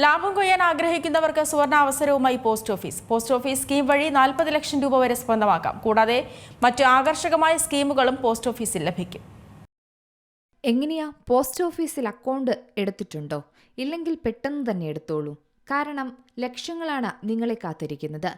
ലാഭം കൊയ്യാൻ ആഗ്രഹിക്കുന്നവർക്ക് സുവർണാവസരവുമായി പോസ്റ്റ് ഓഫീസ് സ്കീം വഴി 40 ലക്ഷം രൂപ വരെ സ്വന്തമാക്കാം. കൂടാതെ മറ്റ് ആകർഷകമായ സ്കീമുകളും പോസ്റ്റ് ഓഫീസിൽ ലഭിക്കും. എങ്ങനെയാ? പോസ്റ്റ് ഓഫീസിൽ അക്കൗണ്ട് എടുത്തിട്ടുണ്ടോ? ഇല്ലെങ്കിൽ പെട്ടെന്ന് തന്നെ എടുത്തോളൂ. കാരണം ലക്ഷങ്ങളാണ് നിങ്ങളെ കാത്തിരിക്കുന്നത്.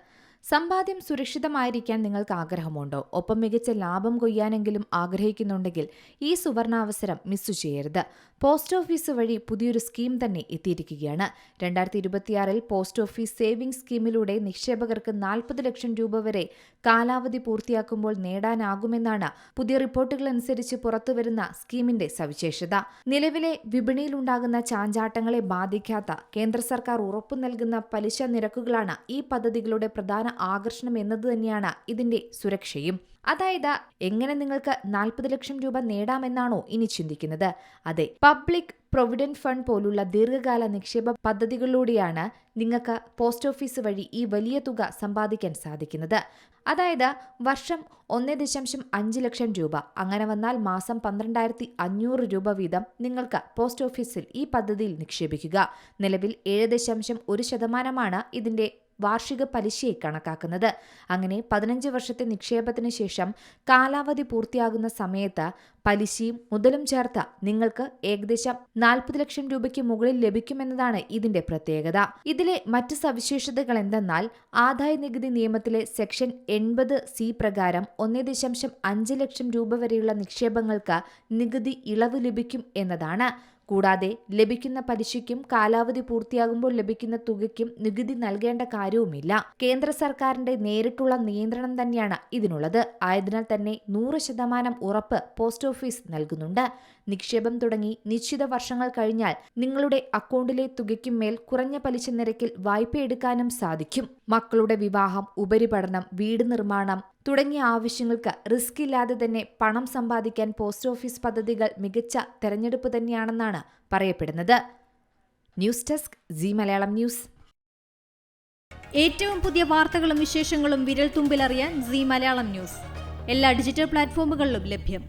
സമ്പാദ്യം സുരക്ഷിതമായിരിക്കാൻ നിങ്ങൾക്ക് ആഗ്രഹമുണ്ടോ? ഒപ്പം മികച്ച ലാഭം കൊയ്യാനെങ്കിലും ആഗ്രഹിക്കുന്നുണ്ടെങ്കിൽ ഈ സുവർണാവസരം മിസ് ചെയ്യരുത്. പോസ്റ്റ് ഓഫീസ് വഴി പുതിയൊരു സ്കീം തന്നെ എത്തിയിരിക്കുകയാണ്. 2026 പോസ്റ്റ് ഓഫീസ് സേവിംഗ്സ് സ്കീമിലൂടെ നിക്ഷേപകർക്ക് 40 ലക്ഷം രൂപ വരെ കാലാവധി പൂർത്തിയാക്കുമ്പോൾ നേടാനാകുമെന്നാണ് പുതിയ റിപ്പോർട്ടുകളനുസരിച്ച് പുറത്തുവരുന്ന സ്കീമിന്റെ സവിശേഷത. നിലവിലെ വിപണിയിലുണ്ടാകുന്ന ചാഞ്ചാട്ടങ്ങളെ ബാധിക്കാത്ത കേന്ദ്ര സർക്കാർ ഉറപ്പു നൽകുന്ന പലിശ നിരക്കുകളാണ് ഈ പദ്ധതികളുടെ പ്രധാന ആകർഷണം എന്നത് തന്നെയാണ് ഇതിന്റെ സുരക്ഷയും. അതായത് എങ്ങനെ നിങ്ങൾക്ക് 40 ലക്ഷം രൂപ നേടാമെന്നാണോ ഇനി ചിന്തിക്കുന്നത്? അതെ, പബ്ലിക് പ്രൊവിഡന്റ് ഫണ്ട് പോലുള്ള ദീർഘകാല നിക്ഷേപ പദ്ധതികളിലൂടെയാണ് നിങ്ങൾക്ക് പോസ്റ്റ് ഓഫീസ് വഴി ഈ വലിയ തുക സമ്പാദിക്കാൻ സാധിക്കുന്നത്. അതായത് വർഷം 1.5 ലക്ഷം രൂപ. അങ്ങനെ വന്നാൽ മാസം 12,500 രൂപ വീതം നിങ്ങൾക്ക് പോസ്റ്റ് ഓഫീസിൽ ഈ പദ്ധതിയിൽ നിക്ഷേപിക്കുക. നിലവിൽ 7.1% ഇതിന്റെ വാർഷിക പലിശയെ കണക്കാക്കുന്നത്. അങ്ങനെ 15 വർഷത്തെ നിക്ഷേപത്തിന് ശേഷം കാലാവധി പൂർത്തിയാകുന്ന സമയത്ത് പലിശയും മുതലും ചേർത്ത് നിങ്ങൾക്ക് ഏകദേശം 40 ലക്ഷം രൂപയ്ക്ക് മുകളിൽ ലഭിക്കുമെന്നതാണ് ഇതിന്റെ പ്രത്യേകത. ഇതിലെ മറ്റ് സവിശേഷതകൾ എന്തെന്നാൽ ആദായ നികുതി നിയമത്തിലെ സെക്ഷൻ 80C പ്രകാരം 1.5 ലക്ഷം രൂപ വരെയുള്ള നിക്ഷേപങ്ങൾക്ക് നികുതി ഇളവ് ലഭിക്കും എന്നതാണ്. കൂടാതെ ലഭിക്കുന്ന പലിശയ്ക്കും കാലാവധി പൂർത്തിയാകുമ്പോൾ ലഭിക്കുന്ന തുകയ്ക്കും നികുതി നൽകേണ്ട കാര്യവുമില്ല. കേന്ദ്ര സർക്കാരിന്റെ നേരിട്ടുള്ള നിയന്ത്രണം തന്നെയാണ് ഇതിനുള്ളത്. ആയതിനാൽ തന്നെ 100% ഉറപ്പ് പോസ്റ്റ് ഓഫീസ് നൽകുന്നുണ്ട്. നിക്ഷേപം തുടങ്ങി നിശ്ചിത വർഷങ്ങൾ കഴിഞ്ഞാൽ നിങ്ങളുടെ അക്കൗണ്ടിലെ തുകയ്ക്കും മേൽ കുറഞ്ഞ പലിശ നിരക്കിൽ വായ്പ എടുക്കാനും സാധിക്കും. മക്കളുടെ വിവാഹം, ഉപരിപഠനം, വീട് നിർമ്മാണം തുടങ്ങിയ ആവശ്യങ്ങൾക്ക് റിസ്ക് ഇല്ലാതെ തന്നെ പണം സമ്പാദിക്കാൻ പോസ്റ്റ് ഓഫീസ് പദ്ധതികൾ മികച്ച തെരഞ്ഞെടുപ്പ് തന്നെയാണെന്നാണ് പറയപ്പെടുന്നത്. News desk Zee Malayalam news. ഏറ്റവും പുതിയ വാർത്തകളും വിശേഷങ്ങളും വിരൽ തുമ്പിലറിയാൻ സീ മലയാളം ന്യൂസ് എല്ലാ ഡിജിറ്റൽ പ്ലാറ്റ്ഫോമുകളിലും ലഭ്യം.